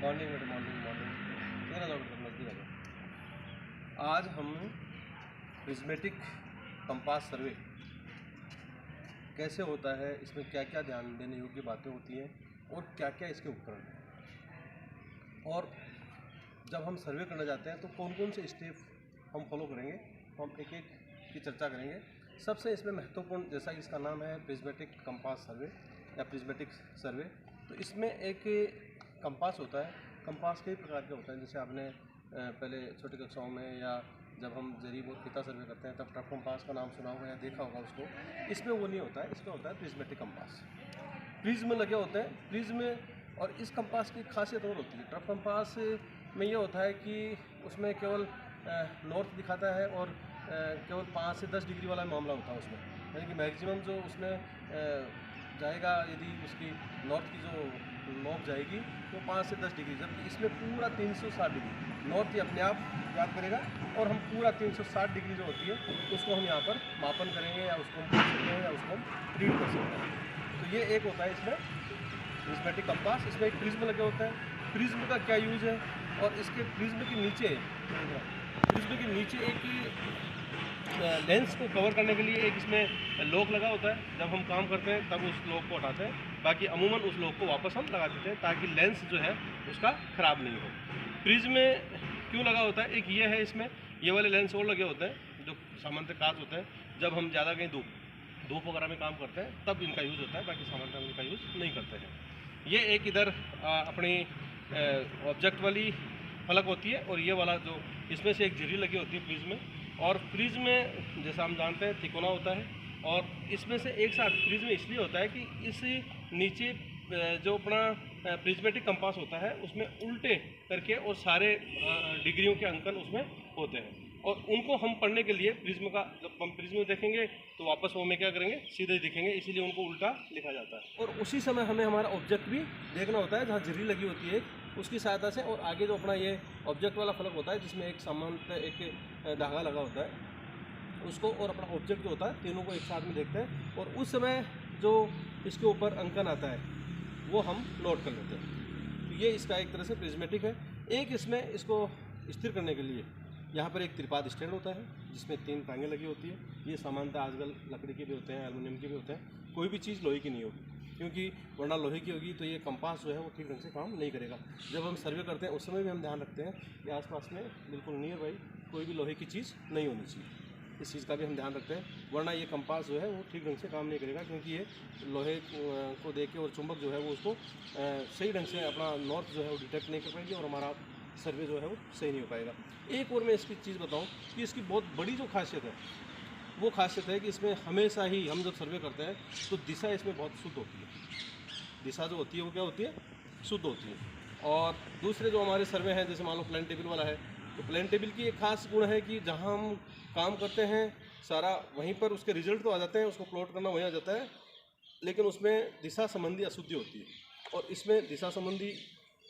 Morning बेटा morning मेरा लौट कर नजदीक आ जाओ। आज हम प्रिज्मेटिक कंपास सर्वे कैसे होता है, इसमें क्या क्या ध्यान देने योग्य बातें होती हैं और क्या क्या इसके उपकरण हैं, और जब हम सर्वे करने जाते हैं तो कौन कौन से स्टेप हम फॉलो करेंगे, हम एक एक की चर्चा करेंगे। सबसे इसमें महत्वपूर्ण, जैसा इसका नाम है प्रिज्मेटिक कंपास सर्वे या प्रिज्मेटिक सर्वे, तो इसमें एक कंपास होता है। कंपास कई प्रकार के होते हैं, जैसे आपने पहले छोटी कक्षाओं में या जब हम जरीब और फीता सर्वे करते हैं तब ट्रफ कंपास का नाम सुना होगा या देखा होगा उसको। इसमें वो नहीं होता है, इसमें होता है प्रिज्मेटिक कंपास। प्रिज्म लगे होते हैं प्रिज्म, और इस कंपास की खासियत और होती है। ट्रफ कंपास में ये होता है कि उसमें केवल नॉर्थ दिखाता है और केवल 5 से 10 डिग्री वाला मामला होता है उसमें, यानी कि मैक्सिमम जो उसमें जाएगा, यदि उसकी नॉर्थ की जो नॉर्थ जाएगी वो 5 से 10 डिग्री, जबकि इसमें पूरा 360 डिग्री नॉर्थ ही अपने आप याद करेगा, और हम पूरा 360 डिग्री जो होती है उसको हम यहाँ पर मापन करेंगे या उसको हम पढ़ सकते हैं या उसको हम रीड कर सकते हैं। तो ये एक होता है इसमें प्रिज्मेटिक कंपास। इसमें एक प्रिज्म लगे होते हैं। प्रिज्म का क्या यूज़ है, और इसके प्रिज्म के नीचे एक लेंस को कवर करने के लिए एक इसमें लॉक लगा होता है। जब हम काम करते हैं तब उस लॉक को हटाते हैं, बाकी अमूमन उस लॉक को वापस हम लगा देते हैं ताकि लेंस जो है उसका ख़राब नहीं हो। प्रिज्म में क्यों लगा होता है, एक ये है, इसमें ये वाले लेंस और लगे होते हैं जो सामान्यतः कांच होते हैं। जब हम ज़्यादा कहीं धूप वगैरह में काम करते हैं तब इनका यूज़ होता है, बाकी सामान्यतः इनका यूज़ नहीं करते हैं। ये एक इधर अपनी ऑब्जेक्ट वाली फलक होती है, और ये वाला जो इसमें से एक झिर्री लगी होती है प्रिज्म में। और प्रिज्म में जैसा हम जानते हैं तिकोना होता है, और इसमें से एक साथ प्रिज्म इसलिए होता है कि इस नीचे जो अपना प्रिज्मेटिक कंपास होता है उसमें उल्टे करके और सारे डिग्रियों के अंकन उसमें होते हैं, और उनको हम पढ़ने के लिए प्रिज्म का, जब हम प्रिज्म में देखेंगे तो वापस वो में क्या करेंगे, सीधे दिखेंगे, इसीलिए उनको उल्टा लिखा जाता है। और उसी समय हमें हमारा ऑब्जेक्ट भी देखना होता है, जहाँ झिर्री लगी होती है उसकी सहायता से, और आगे जो अपना ये ऑब्जेक्ट वाला फलक होता है जिसमें एक सामान्य एक धागा लगा होता है उसको, और अपना ऑब्जेक्ट जो होता है, तीनों को एक साथ में देखते हैं, और उस समय जो इसके ऊपर अंकन आता है वो हम नोट कर लेते हैं। तो ये इसका एक तरह से प्रिज्मेटिक है। एक इसमें इसको स्थिर करने के लिए यहाँ पर एक त्रिपाद स्टैंड होता है जिसमें 3 टांगें लगी होती है। ये सामान्यतः आजकल लकड़ी के भी होते हैं, एल्युमिनियम के भी होते हैं। कोई भी चीज़ लोहे की नहीं होगी, क्योंकि वरना लोहे की होगी तो ये कंपास जो है वो ठीक ढंग से काम नहीं करेगा। जब हम सर्वे करते हैं उस समय भी हम ध्यान रखते हैं कि आसपास में बिल्कुल नियर बाई कोई भी लोहे की चीज़ नहीं होनी चाहिए। इस चीज़ का भी हम ध्यान रखते हैं, वरना ये कंपास जो है वो ठीक ढंग से काम नहीं करेगा, क्योंकि ये लोहे को देख के और चुंबक जो है वो उसको सही ढंग से अपना नॉर्थ जो है वो डिटेक्ट नहीं कर पाएगी, और हमारा सर्वे जो है वो सही नहीं हो पाएगा। एक और मैं इसकी चीज़ बताऊं कि इसकी बहुत बड़ी जो खासियत है वो खासियत है कि इसमें हमेशा ही हम जब सर्वे करते हैं तो दिशा इसमें बहुत शुद्ध होती है। दिशा जो होती है वो क्या होती है, शुद्ध होती है। और दूसरे जो हमारे सर्वे हैं, जैसे मान लो प्लान टेबल वाला है, तो प्लान टेबल की एक खास गुण है कि जहाँ हम काम करते हैं सारा वहीं पर उसके रिजल्ट तो आ जाते हैं, उसको प्लॉट करना वहीं आ जाता है, लेकिन उसमें दिशा संबंधी अशुद्धि होती है, और इसमें दिशा संबंधी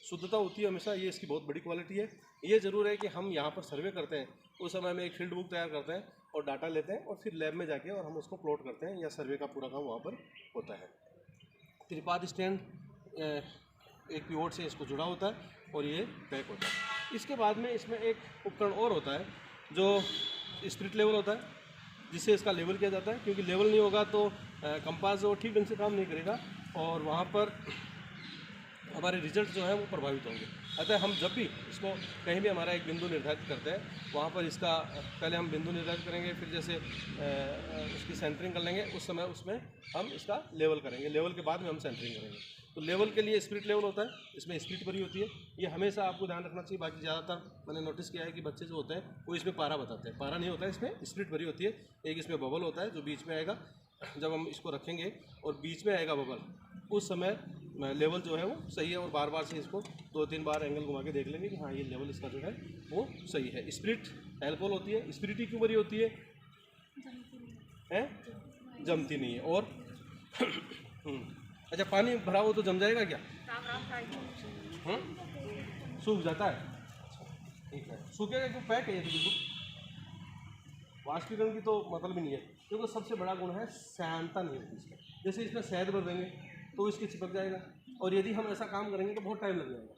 शुद्धता होती है हमेशा। ये इसकी बहुत बड़ी क्वालिटी है। ये ज़रूर है कि हम यहाँ पर सर्वे करते हैं उस समय में एक फील्ड बुक तैयार करते हैं और डाटा लेते हैं, और फिर लैब में जाके और हम उसको प्लॉट करते हैं, या सर्वे का पूरा काम वहाँ पर होता है। त्रिपाद स्टैंड एक पिवोट से इसको जुड़ा होता है और ये पैक होता है। इसके बाद में इसमें एक उपकरण और होता है जो स्पिरिट लेवल होता है, जिससे इसका लेवल किया जाता है, क्योंकि लेवल नहीं होगा तो कंपास जो ठीक ढंग से काम नहीं करेगा और वहाँ पर हमारे रिजल्ट जो है वो प्रभावित होंगे। अतः हम जब भी इसको कहीं भी हमारा एक बिंदु निर्धारित करते हैं, वहाँ पर इसका पहले हम बिंदु निर्धारित करेंगे, फिर जैसे उसकी सेंटरिंग कर लेंगे, उस समय उसमें हम इसका लेवल करेंगे, लेवल के बाद में हम सेंटरिंग करेंगे। तो लेवल के लिए स्पिरिट लेवल होता है, इसमें स्पिरिट भरी होती है। ये हमेशा आपको ध्यान रखना चाहिए। बाकी ज़्यादातर मैंने नोटिस किया है कि बच्चे जो होते हैं वो इसमें पारा बताते हैं, पारा नहीं होता है, इसमें स्पिरिट भरी होती है। एक इसमें बबल होता है जो बीच में आएगा, जब हम इसको रखेंगे और बीच में आएगा बबल, उस समय लेवल जो है वो सही है, और बार बार से इसको 2-3 बार एंगल घुमा के देख लेंगे कि हाँ ये लेवल इसका जो है वो सही है। स्पिरिट एल्कोहल होती है, स्पिरिट ही क्यों भरी होती है, जमती नहीं है। और अच्छा, पानी भरा हो तो जम जाएगा क्या, सूख जाता है, ठीक है, सूखेगा क्यों, पैक है ये तो बिल्कुल। वाष्पीकरण की तो मतलब ही नहीं है, क्योंकि सबसे बड़ा गुण है श्यानता नहीं होती इसका। जैसे इसमें शहद भर देंगे तो इसके चिपक जाएगा, और यदि हम ऐसा काम करेंगे तो बहुत टाइम लग जाएगा।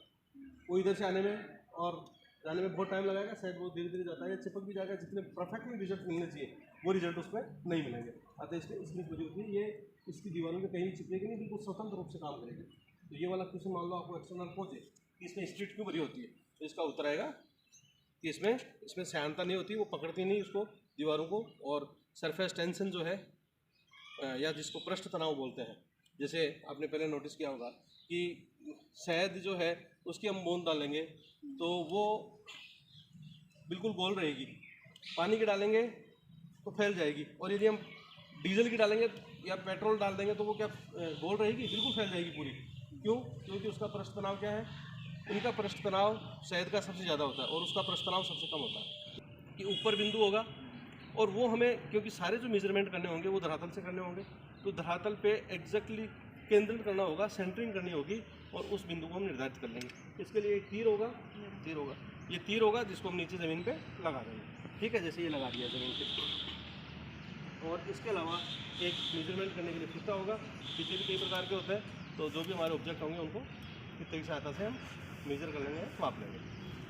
वो इधर से आने में और जाने में बहुत टाइम लगेगा, शायद वो धीरे धीरे जाता है, चिपक भी जाएगा, जितने परफेक्टली रिजल्ट मिलने चाहिए वो रिजल्ट उसमें नहीं मिलेंगे। अतः इसलिए इसकी वजह होती है, ये इसकी दीवारों में कहीं चिपकेगी नहीं, बिल्कुल स्वतंत्र रूप से काम करेगी। तो ये वाला क्वेश्चन मान लो आपको एक्सटर्नल पहुँचे कि इसमें स्ट्रीट क्यों भरी होती है, तो इसका उत्तर आएगा कि इसमें सहायता नहीं होती, वो पकड़ती नहीं उसको दीवारों को, और सरफेस टेंशन जो है या जिसको पृष्ठ तनाव बोलते हैं, जैसे आपने पहले नोटिस किया होगा कि शहद जो है उसकी हम बूंद डालेंगे तो वो बिल्कुल गोल रहेगी, पानी की डालेंगे तो फैल जाएगी, और यदि हम डीजल की डालेंगे या पेट्रोल डाल देंगे तो वो क्या गोल रहेगी, बिल्कुल फैल जाएगी पूरी। क्यों? क्योंकि उसका पृष्ठ तनाव क्या है, उनका पृष्ठ तनाव शहद का सबसे ज़्यादा होता है और उसका पृष्ठ तनाव सबसे कम होता है। कि ऊपर बिंदु होगा और वो हमें, क्योंकि सारे जो मेजरमेंट करने होंगे वो धरातल से करने होंगे, तो धरातल पे एग्जैक्टली केंद्रित करना होगा, सेंटरिंग करनी होगी, और उस बिंदु को हम निर्धारित कर लेंगे। इसके लिए एक तीर होगा, ये तीर होगा जिसको हम नीचे ज़मीन पे लगा देंगे, ठीक है, जैसे ये लगा दिया ज़मीन पे। और इसके अलावा एक मेजरमेंट करने के लिए फीता होगा, फीते भी कई प्रकार के होते हैं, तो जो भी हमारे ऑब्जेक्ट होंगे उनको फीते की सहायता से हम मेजर कर लेंगे, माप लेंगे।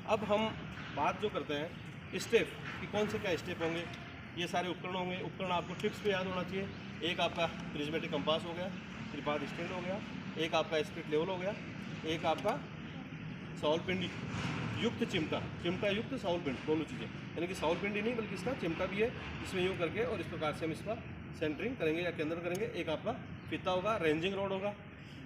अब हम बात जो करते हैं स्टेप कि कौन से क्या स्टेप होंगे, ये सारे उपकरण होंगे। उपकरण आपको टिप्स पे याद होना चाहिए। एक आपका प्रिज्मेटिक कंपास हो गया, फिर बाद स्टैंड हो गया, एक आपका स्पिरिट लेवल हो गया, एक आपका साउल पिंडी युक्त चिमटा युक्त साउल पिंड, दोनों चीज़ें, यानी कि साउल पिंडी नहीं बल्कि इसका चिमटा भी है, इसमें यूँ करके और इस प्रकार से हम इस पर सेंटरिंग करेंगे या केंद्र करेंगे। एक आपका फीता होगा, रेंजिंग रोड होगा।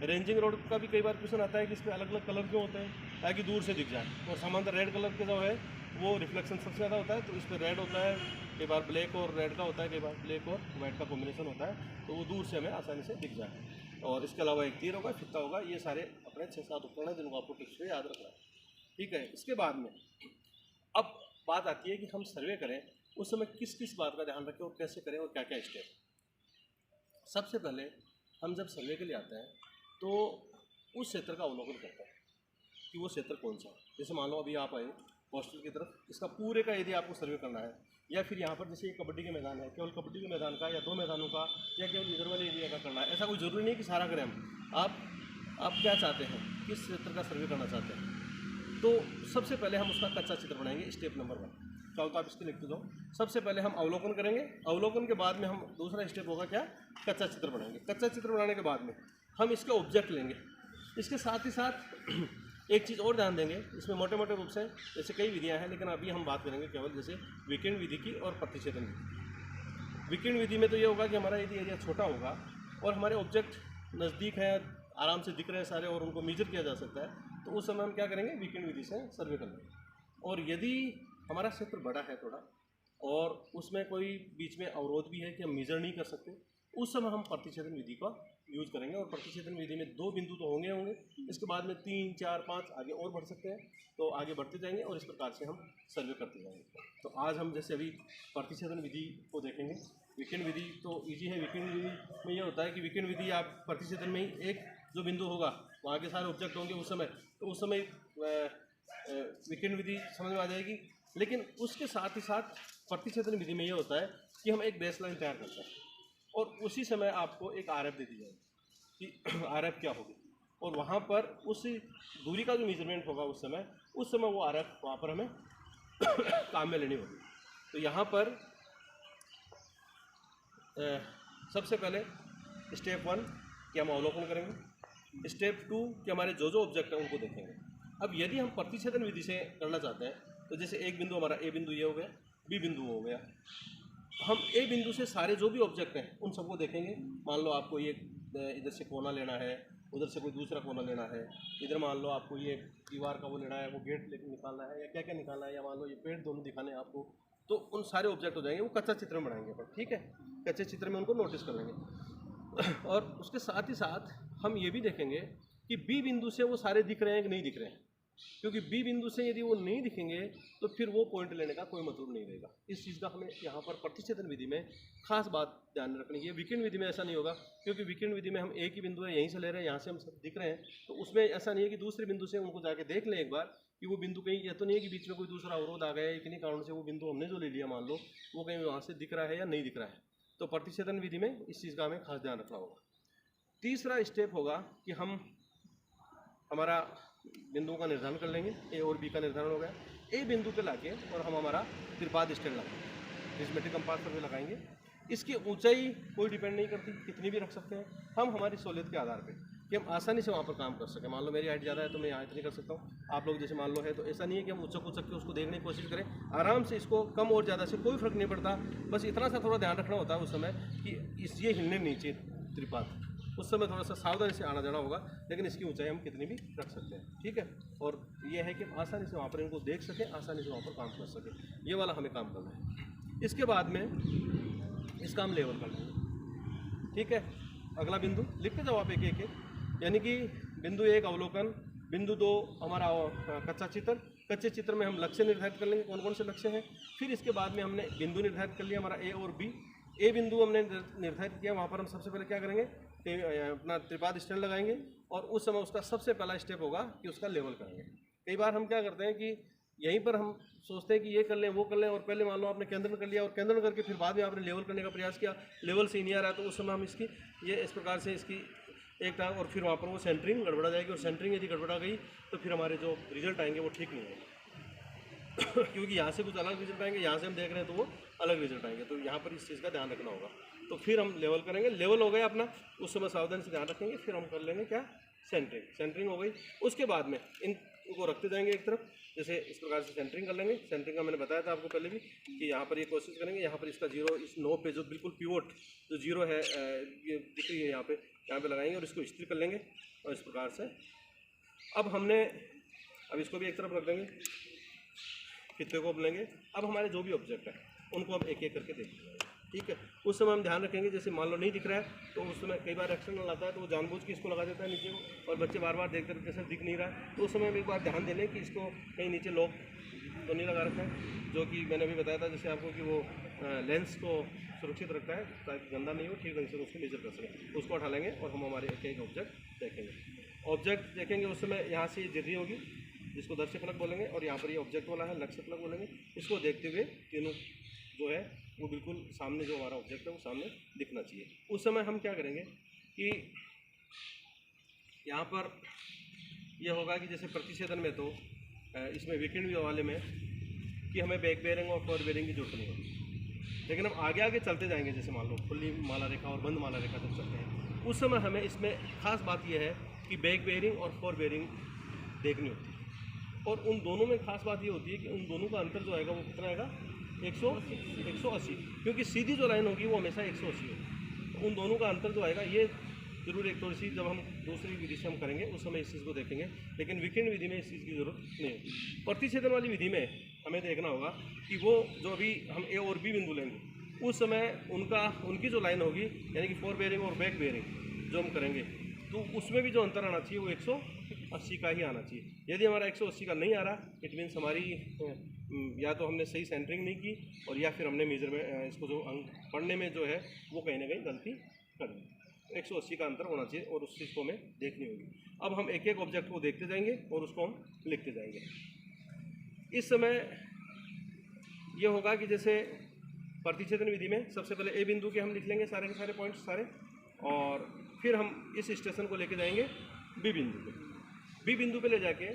रेंजिंग रोड का भी कई बार क्वेश्चन आता है कि इसमें अलग अलग कलर क्यों होते हैं, ताकि दूर से दिख जाए, और सामान्यतः रेड कलर के जो है वो रिफ्लेक्शन सबसे ज़्यादा होता है, तो इस पर रेड होता है, कई बार ब्लैक और रेड का होता है, कई बार ब्लैक और वाइट का कॉम्बिनेशन होता है, तो वो दूर से हमें आसानी से दिख जाए। और इसके अलावा एक तीर होगा, फित्ता होगा। ये सारे अपने 6-7 उपकरण हैं जिनको आपको टिप्स पे याद रखना है, ठीक है। इसके बाद में अब बात आती है कि हम सर्वे करें उस समय किस किस बात का ध्यान रखें और कैसे करें और क्या क्या स्टेप। सबसे पहले हम जब सर्वे के लिए आते हैं तो उस क्षेत्र का अवलोकन करते हैं कि वो क्षेत्र कौन सा है। जैसे मान लो अभी आप आए हॉस्टल की तरफ, इसका पूरे का यदि आपको सर्वे करना है, या फिर यहाँ पर जैसे ये कबड्डी के मैदान है, केवल कबड्डी के मैदान का या 2 मैदानों का या केवल इधर वाले एरिया का करना है, ऐसा कोई ज़रूरी नहीं कि सारा करें हम। आप क्या चाहते हैं, किस क्षेत्र का सर्वे करना चाहते हैं, तो सबसे पहले हम उसका कच्चा चित्र बनाएंगे। स्टेप नंबर 1 चाहो तो आप इसके लिख दो। सबसे पहले हम अवलोकन करेंगे, अवलोकन के बाद में हम दूसरा स्टेप होगा क्या, कच्चा चित्र बनाएंगे। कच्चा चित्र बनाने के बाद में हम इसका ऑब्जेक्ट लेंगे। इसके साथ ही साथ एक चीज़ और ध्यान देंगे, इसमें मोटे मोटे रूप से जैसे कई विधियां हैं, लेकिन अभी हम बात करेंगे केवल जैसे विकिरण विधि की और प्रतिच्छेदन विधि। विकिरण विधि में तो ये होगा कि हमारा यदि एरिया छोटा होगा और हमारे ऑब्जेक्ट नज़दीक हैं, आराम से दिख रहे हैं सारे, और उनको मेजर किया जा सकता है, तो उस समय हम क्या करेंगे, विकिरण विधि से सर्वे कर लेंगे। और यदि हमारा क्षेत्र बड़ा है थोड़ा और उसमें कोई बीच में अवरोध भी है कि हम मेजर नहीं कर सकते, उस समय हम प्रतिच्छेदन विधि का यूज करेंगे। और प्रतिच्छेदन विधि में 2 बिंदु तो होंगे, इसके बाद में 3, 4, 5 आगे और बढ़ सकते हैं, तो आगे बढ़ते जाएंगे और इस प्रकार से हम सर्वे करते जाएंगे। तो आज हम जैसे अभी प्रतिच्छेदन विधि को देखेंगे। विकिरण विधि तो ईजी है। विकिरण विधि में यह होता है कि विकिरण विधि आप प्रतिच्छेदन में ही एक जो बिंदु होगा वहाँ के सारे ऑब्जेक्ट होंगे उस समय, तो उस समय विकिरण विधि समझ में आ जाएगी। लेकिन उसके साथ ही साथ प्रतिच्छेदन विधि में ये होता है कि हम एक बेसलाइन तैयार करते हैं और उसी समय आपको एक आरएफ दे दी जाएगी कि आरएफ क्या होगी, और वहाँ पर उस दूरी का जो मेजरमेंट होगा उस समय वो आरएफ वहाँ पर हमें काम में लेनी होगी। तो यहाँ पर सबसे पहले स्टेप 1 कि हम अवलोकन करेंगे, स्टेप 2 कि हमारे जो ऑब्जेक्ट हैं उनको देखेंगे। अब यदि हम प्रतिच्छेदन विधि से करना चाहते हैं तो जैसे एक बिंदु हमारा ए बिंदु ये हो गया, बी बिंदु हो गया, हम ए बिंदु से सारे जो भी ऑब्जेक्ट हैं उन सबको देखेंगे। मान लो आपको ये इधर से कोना लेना है, उधर से कोई दूसरा कोना लेना है, इधर मान लो आपको ये दीवार का वो लेना है, वो गेट लेकर निकालना है, या क्या क्या निकालना है, या मान लो ये पेड़ दोनों दिखाने हैं आपको, तो उन सारे ऑब्जेक्ट हो जाएंगे, वो कच्चा चित्र में बनाएंगे अपन, ठीक है। कच्चे चित्र में उनको नोटिस कर लेंगे। और उसके साथ ही साथ हम ये भी देखेंगे कि बी बिंदु से वो सारे दिख रहे हैं कि नहीं दिख रहे हैं, क्योंकि बी बिंदु से यदि वो नहीं दिखेंगे तो फिर वो पॉइंट लेने का कोई मतलब नहीं रहेगा। इस चीज़ का हमें यहाँ पर प्रतिच्छेदन विधि में खास बात ध्यान रखनी है। विकिरण विधि में ऐसा नहीं होगा, क्योंकि विकिरण विधि में हम एक ही बिंदु है, यहीं से ले रहे हैं, यहाँ से हम सब दिख रहे हैं, तो उसमें ऐसा नहीं है कि दूसरे बिंदु से उनको जाके देख लें एक बार कि वो बिंदु कहीं, यह तो नहीं है कि बीच में कोई दूसरा अवरोध आ गया है, किन्हीं कारण से वो बिंदु हमने जो ले लिया मान लो वो कहीं वहाँ से दिख रहा है या नहीं दिख रहा है। तो प्रतिच्छेदन विधि में इस चीज़ का हमें खास ध्यान रखना होगा। तीसरा स्टेप होगा कि हम हमारा बिंदुओं का निर्धारण कर लेंगे। ए और बी का निर्धारण हो गया। ए बिंदु पे लाके और हम हमारा त्रिपाद स्टैंड लगाएंगे, प्रिज्मेटिक कंपास पर भी लगाएंगे। इसकी ऊंचाई कोई डिपेंड नहीं करती, कितनी भी रख सकते हैं हम हमारी सहूलियत के आधार पे, कि हम आसानी से वहाँ पर काम कर सकें। मान लो मेरी हाइट ज़्यादा है तो मैं यहाँ इतनी कर सकता हूँ, आप लोग जैसे मान लो है, तो ऐसा नहीं है कि हम उचक के उसको देखने की कोशिश करें। आराम से इसको कम और ज़्यादा से कोई फर्क नहीं पड़ता, बस इतना सा थोड़ा ध्यान रखना होता है उस समय कि ये हिलने नीचे त्रिपाद, उस समय थोड़ा सा सावधानी से आना जाना होगा, लेकिन इसकी ऊंचाई हम कितनी भी रख सकते हैं, ठीक है। और ये है कि आसानी से वहाँ पर इनको देख सकें, आसानी से वहाँ पर काम कर सकें, ये वाला हमें काम करना है। इसके बाद में इसका हम लेवल कर लेंगे, ठीक है। अगला बिंदु लिखते जाओ आप एक एक, यानी कि बिंदु 1 अवलोकन, बिंदु 2 हमारा कच्चा चित्र। कच्चे चित्र में हम लक्ष्य निर्धारित कर लेंगे, कौन कौन से लक्ष्य हैं। फिर इसके बाद में हमने बिंदु निर्धारित कर लिया हमारा ए और बी। ए बिंदु हमने निर्धारित किया, वहाँ पर हम सबसे पहले क्या करेंगे, अपना त्रिपाद स्टैंड लगाएंगे, और उस समय उसका सबसे पहला स्टेप होगा कि उसका लेवल करेंगे। कई बार हम क्या करते हैं कि यहीं पर हम सोचते हैं कि ये कर लें वो कर लें, और पहले मान लो आपने केंद्रण कर लिया और केंद्रण करके फिर बाद में आपने लेवल करने का प्रयास किया, लेवल से ही नहीं आ रहा, तो उस समय हम इसकी ये इस प्रकार से इसकी एक टांग, और फिर वहाँ पर वो सेंटरिंग गड़बड़ा जाएगी, और सेंटरिंग यदि गड़बड़ा गई तो फिर हमारे जो रिजल्ट आएंगे वो ठीक नहीं आएंगे क्योंकि यहाँ से कुछ अलग रिजल्ट आएंगे, यहाँ से हम देख रहे हैं तो वो अलग रिजल्ट आएंगे, तो यहाँ पर इस चीज़ का ध्यान रखना होगा। तो फिर हम लेवल करेंगे, लेवल हो गया अपना, उस समय सावधानी से ध्यान रखेंगे। फिर हम कर लेंगे क्या, सेंटरिंग। सेंटरिंग हो गई, उसके बाद में इनको रखते जाएंगे एक तरफ, जैसे इस प्रकार से सेंटरिंग कर लेंगे। सेंटरिंग का मैंने बताया था आपको पहले भी कि यहाँ पर ये कोशिश करेंगे, यहाँ पर इसका जीरो, इस नोब पे जो बिल्कुल पिवोट जो जीरो है ये दिख रही है यहाँ पे लगाएंगे, और इसको स्थिर कर लेंगे, और इस प्रकार से अब इसको भी एक तरफ रख देंगे, कितने को लेंगे। अब हमारे जो भी ऑब्जेक्ट है उनको हम एक एक करके देख लेंगे, ठीक है। उस समय हम ध्यान रखेंगे, जैसे मान लो नहीं दिख रहा है तो उस समय कई बार एक्सटर्नल आता है तो वो जानबूझ के इसको लगा देता है नीचे को, और बच्चे बार बार देखते रहते हैं सर दिख नहीं रहा है, तो उस समय हम एक बार ध्यान दे लें कि इसको कहीं नीचे लॉक तो नहीं लगा रखा है, जो कि मैंने अभी बताया था जैसे आपको कि वो लेंस को सुरक्षित रखता है ताकि गंदा नहीं हो, ठीक ढंग से उसको मेजर कर सकें। उसको उठा लेंगे और हम हमारे एक एक ऑब्जेक्ट देखेंगे। उस समय यहाँ से ये जर्री होगी जिसको दर्शक फलक बोलेंगे, और यहाँ पर ये ऑब्जेक्ट वाला है लक्ष्य फलक बोलेंगे। इसको देखते हुए तीनों जो है वो बिल्कुल सामने, जो हमारा ऑब्जेक्ट है वो सामने दिखना चाहिए। उस समय हम क्या करेंगे कि यहाँ पर यह होगा कि जैसे प्रतिच्छेदन में तो इसमें वीकेंड व्यू वाले में कि हमें बैक बेयरिंग और फॉर बेयरिंग की जरूरत नहीं होगी, लेकिन हम आगे आगे चलते जाएंगे। जैसे मान लो खुली माला रेखा और बंद माला रेखा जब चलते हैं, उस समय हमें इसमें खास बात यह है कि बैक बेयरिंग और फॉर बेयरिंग देखनी होती है, और उन दोनों में खास बात ये होती है कि उन दोनों का अंतर जो आएगा वो कितना आएगा, 180, क्योंकि सीधी जो लाइन होगी वो हमेशा 180 होगी। तो उन दोनों का अंतर जो आएगा ये जरूर एक थोड़ी सी, जब हम दूसरी विधि से हम करेंगे उस समय इस चीज़ को देखेंगे, लेकिन वीकेंड विधि में इस चीज़ की जरूरत नहीं होगी। प्रतिच्छेदन वाली विधि में हमें देखना होगा कि वो जो अभी हम ए और बी बिंदु लेंगे उस समय उनकी जो लाइन होगी, यानी कि फॉर बेयरिंग और बैक बेयरिंग जो हम करेंगे, तो उसमें भी जो अंतर आना चाहिए वो 180 का ही आना चाहिए। यदि हमारा 180 का नहीं आ रहा, इट मीन्स हमारी या तो हमने सही सेंटरिंग नहीं की, और या फिर हमने मेजर में इसको जो अंक पढ़ने में जो है वो कहीं ना कहीं गलती कर दी। 180 का अंतर होना चाहिए, और उस चीज़ को हमें देखनी होगी। अब हम एक एक ऑब्जेक्ट को देखते जाएंगे और उसको हम लिखते जाएंगे। इस समय ये होगा कि जैसे प्रतिच्छेदन विधि में सबसे पहले ए बिंदु के हम लिख लेंगे सारे के सारे पॉइंट्स सारे, और फिर हम इस स्टेशन को लेके जाएंगे बी बिंदु पे। बी बिंदु पे ले जाके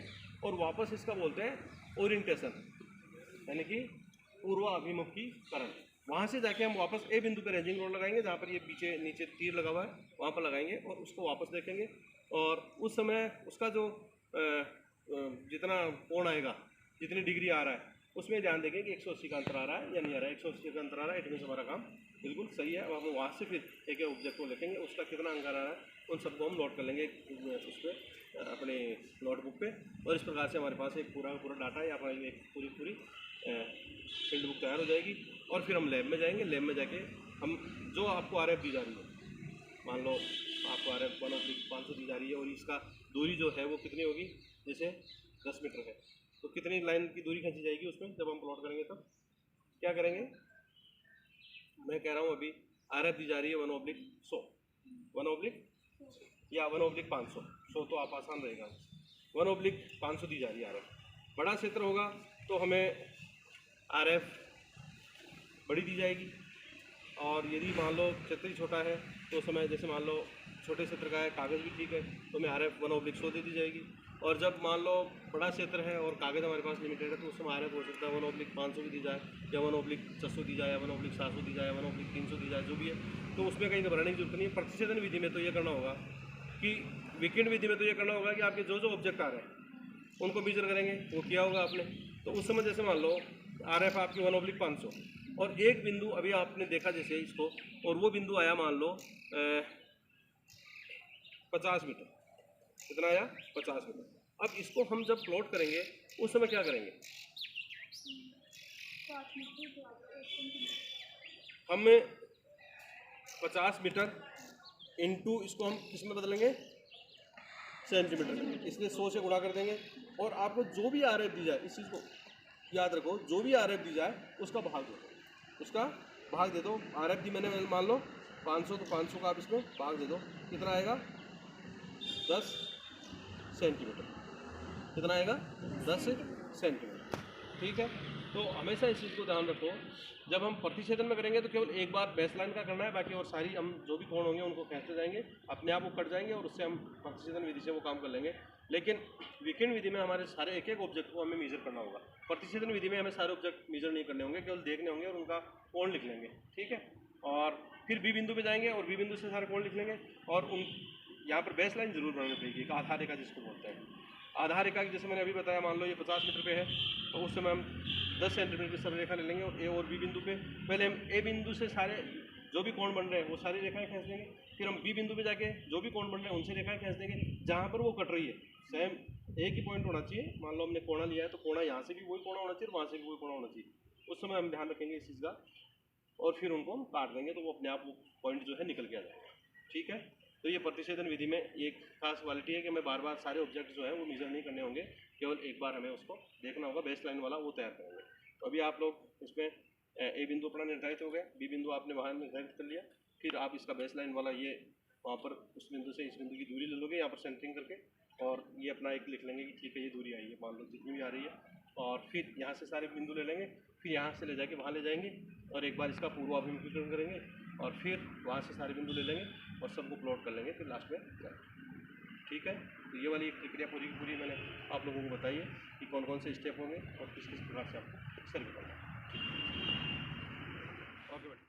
और वापस इसका बोलते हैं ओरिएंटेशन, यानी कि पूर्वाभिमुखीकरण। वहाँ से जाके हम वापस ए बिंदु पे रेंजिंग रोड लगाएंगे, जहाँ पर ये पीछे नीचे तीर लगा हुआ है वहाँ पर लगाएंगे, और उसको वापस देखेंगे। और उस समय उसका जो जितना कोण आएगा, जितनी डिग्री आ रहा है, उसमें ध्यान देंगे कि 180 का अंतर आ रहा है या नहीं आ रहा है। 180 का अंतर आ रहा है, इट मीन्स हमारा काम बिल्कुल सही है। अब हम वहाँ से फिर एक ऑब्जेक्ट को लिखेंगे, उसका कितना अंक आ रहा है उन सबको हम नोट कर लेंगे उस पर अपने नोटबुक पे, और इस प्रकार से हमारे पास एक पूरा डाटा या हमारी एक पूरी फील्ड बुक तैयार हो जाएगी। और फिर हम लैब में जाएंगे। लैब में जाके हम जो आपको RF दी जा रही है, मान लो आपको RF 1/500 दी जा रही है, और इसका दूरी जो है वो कितनी होगी, जैसे 10 मीटर है, तो कितनी लाइन की दूरी खींची जाएगी उसमें जब हम प्लॉट करेंगे। तब क्या करेंगे, मैं कह रहा हूँ अभी RF दी जा रही है 1/100 या 1/500, 100 तो आप आसान रहेगा, 1/500 दी जा रही है RF। बड़ा क्षेत्र होगा तो हमें RF बड़ी दी जाएगी, और यदि मान लो क्षेत्र ही छोटा है तो समय जैसे मान लो छोटे क्षेत्र का है, कागज़ भी ठीक है, तो हमें RF 1/100 दे दी जाएगी। और जब मान लो बड़ा क्षेत्र है और कागज़ हमारे पास लिमिटेड है तो उसमें RF हो सकता है 1/500 भी दी जाए, या 1/600 दी जाए, या 1/700 दी जाए, 1/300 दी जाए, जो भी है। तो उसमें कहीं घबराने की जरूरत नहीं है। प्रतिच्छेदन विधि में तो ये करना होगा कि विकिरण विधि में तो ये करना होगा कि आपके जो जो ऑब्जेक्ट आ रहे हैं उनको मेजर करेंगे, वो किया होगा आपने। तो उस समय जैसे मान लो RF आपकी 1/500 और एक बिंदु अभी आपने देखा जैसे इसको, और वो बिंदु आया मान लो 50 मीटर। कितना आया? 50 मीटर। अब इसको हम जब प्लॉट करेंगे उस समय क्या करेंगे, हम 50 मीटर इंटू इसको हम किस में बदलेंगे, सेंटीमीटर में, इसलिए 100 से गुणा कर देंगे। और आपको जो भी RF दी जाए, इस चीज़ को याद रखो, जो भी RF दी जाए उसका भाग दे दो, उसका भाग दे दो। RF दी मैंने मान लो 500, तो 500 का आप इसमें भाग दे दो, कितना आएगा 10 सेंटीमीटर। कितना आएगा 10 सेंटीमीटर। ठीक है, तो हमेशा इस चीज़ को ध्यान रखो, जब हम प्रतिच्छेदन में करेंगे तो केवल एक बार बेस लाइन का करना है, बाकी और सारी हम जो भी कोण होंगे उनको खींचते जाएंगे, अपने आप वो कट जाएंगे और उससे हम प्रतिच्छेदन विधि से वो काम कर लेंगे। लेकिन विकिरण विधि में हमारे सारे एक एक ऑब्जेक्ट को हमें मेजर करना होगा। प्रतिच्छेदन विधि में हमें सारे ऑब्जेक्ट मेजर नहीं करने होंगे, केवल देखने होंगे और उनका कोण लिख लेंगे। ठीक है, और फिर बी बिंदु पे जाएंगे और बी बिंदु से सारे कोण लिख लेंगे। और उन यहाँ पर बेस लाइन जरूर बनानी पड़ेगी, एक आधार रेखा जिसको बोलते हैं। आधार रेखा की जैसे मैंने अभी बताया, मान लो ये 50 मीटर पे है, तो उस समय हम 10 सेंटीमीटर की सरल रेखा ले लेंगे और ए और बी बिंदु पे पहले हम ए बिंदु से सारे जो भी कोण बन रहे हैं वो सारी रेखाएं खींच देंगे। फिर हम बी बिंदु पे जाके जो भी कोण बन रहे हैं उनसे रेखाएं खींच देंगे, जहाँ पर वो कट रही है सेम एक ही पॉइंट होना चाहिए। मान लो हमने कोणा लिया है तो कोणा यहाँ से भी वही कोणा होना चाहिए और वहाँ से भी वही कोणा होना चाहिए। उस समय हम ध्यान रखेंगे इस चीज़ का, और फिर उनको हम काट देंगे तो वो अपने आप वो पॉइंट जो है निकल के आ जाएगा। ठीक है, तो ये प्रतिच्छेदन विधि में एक खास क्वालिटी है कि हमें बार बार सारे ऑब्जेक्ट जो है वो मेजर नहीं करने होंगे, केवल एक बार हमें उसको देखना होगा, बेस लाइन वाला वो तैयार करेंगे। तो अभी आप लोग इसमें ए बिंदु अपना निर्धारित हो गया, बी बिंदु आपने वहाँ निर्धारित कर लिया, फिर आप इसका बेस लाइन वाला ये वहाँ पर उस बिंदु से इस बिंदु की दूरी ले लोगे यहाँ पर सेंटरिंग करके, और ये अपना एक लिख लेंगे कि ठीक है ये दूरी आई है, मान लो जितनी भी आ रही है। और फिर यहाँ से सारे बिंदु ले लेंगे, फिर यहाँ से ले जाके वहाँ ले जाएंगे और एक बार इसका पूर्वाभिमुखीकरण करेंगे और फिर वहाँ से सारे बिंदु ले लेंगे और सबको प्लॉट कर लेंगे, फिर लास्ट में जाएंगे। ठीक है, तो ये वाली प्रक्रिया पूरी की पूरी मैंने आप लोगों को बताई है कि कौन कौन से स्टेप होंगे और किस किस प्रकार से आपको सर्वे करना है। ओके बेटा।